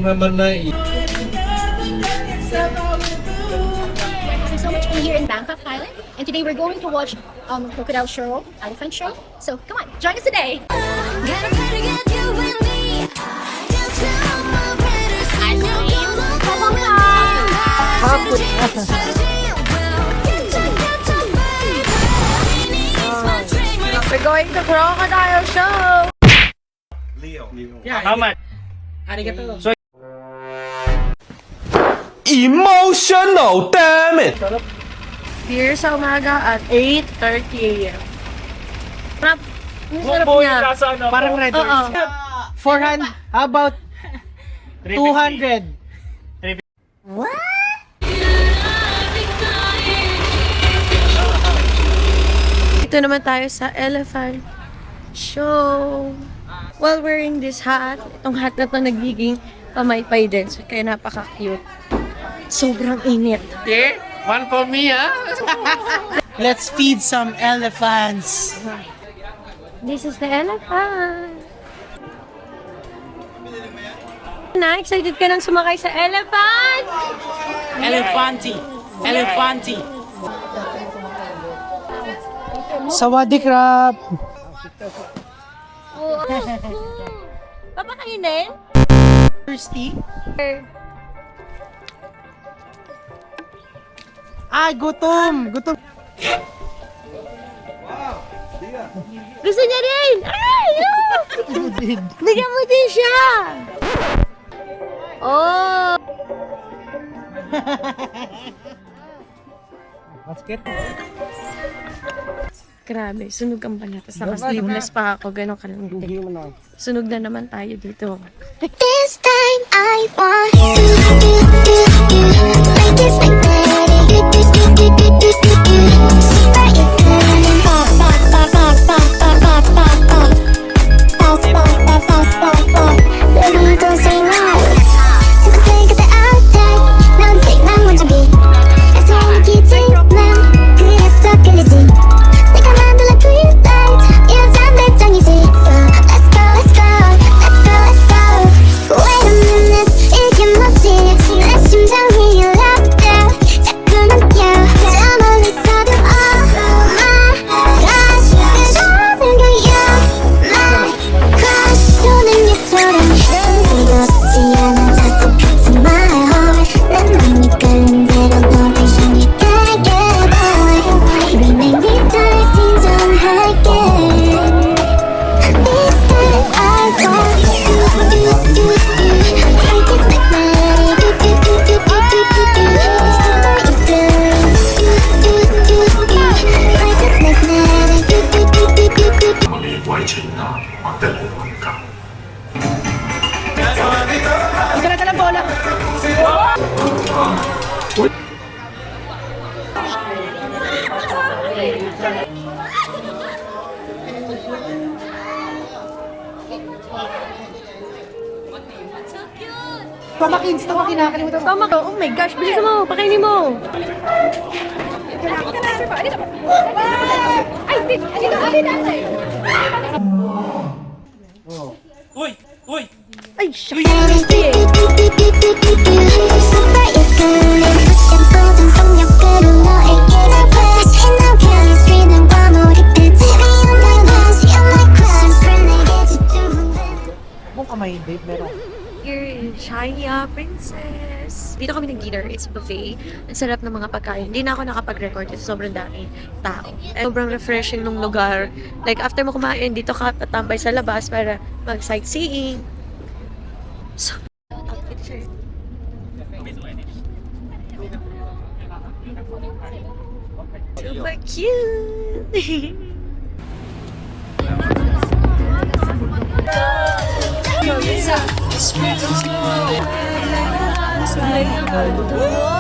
naman na There's so much fun here in Bangkok, Thailand. And today we're going to watch crocodile show, elephant show. So come on, join us today. We're going to crocodile show. Leo. Yeah, how much? Arigato. So, Emotional, damn it! Here sa umaga at 8:30 a.m. Sarap. Ang sarap Boy, niya. nasa ano? Parang red horse. 400, about 200. Dito naman tayo sa elephant show. While wearing this hat, itong hat na to nagiging pamaypay din. So, kaya napaka-cute. Sobrang init. Okay, one for me, ah. Let's feed some elephants. This is the elephant. Na, excited ka nang sumakay sa elephant? Elephanti. Elephanti. Sawadee krap. Papakainin? Thirsty? Ah, gutom. Gutom. Gusto niya rin! Ay! Bigyan mo din siya! Oh! Basket. Grabe, sunog ang balat. Tapos naka-sleeveless pa ako, gano'n kalambing. Sunog na naman tayo dito. This time I want like this, like that. Super you pop, pop, pop, pop, pop, pop, pop, pop, pop. Pop, pop, pop, pop, pop, pop. Baby, don't say no. So go play get the outside. 넌 take 난 먼저 be. That's why we keep taking them. 그랬어 끌리지. 내가 만들어 green light. 이런 장단장이지. So let's go, let's go, let's go, let's go. Wait a minute, 이게 뭐지? 내 심장이 일어났대. 자꾸만 뛰어. 저 멀리서도 oh my gosh. 그런 생각이야. My crush. 손은 얘처럼 뜨겁지 않아 자꾸 같은 my heart. 내 맘이 끌린 대로 너를 향해 가게 boy. 이미 내 깃털을 진정할게. This time I want take it like that. 我哋為情啊，或者係混淆。 Pamakins to, kinakalimutan mo. Tama ko. Oh my gosh, bilisan mo. Pakainin mo. Ay, dito. Uy! Uy! Ay, siya. Super 이끌린 푸신푸든 속력으로 너에게로 push In the chemistry는 과몰입된 지금 다시 on my crush 내게 집중해 Kung kamay, babe, meron. Here in Chaya Princess. Dito kami nag-dinner. It's buffet. Ang sarap ng mga pagkain. Hindi na ako nakapag-record kasi sobrang daming tao. And sobrang refreshing ng lugar. Like, after mo kumain, dito ka tatambay sa labas para mag-sightseeing. So, outfit siya. Super cute! Wow!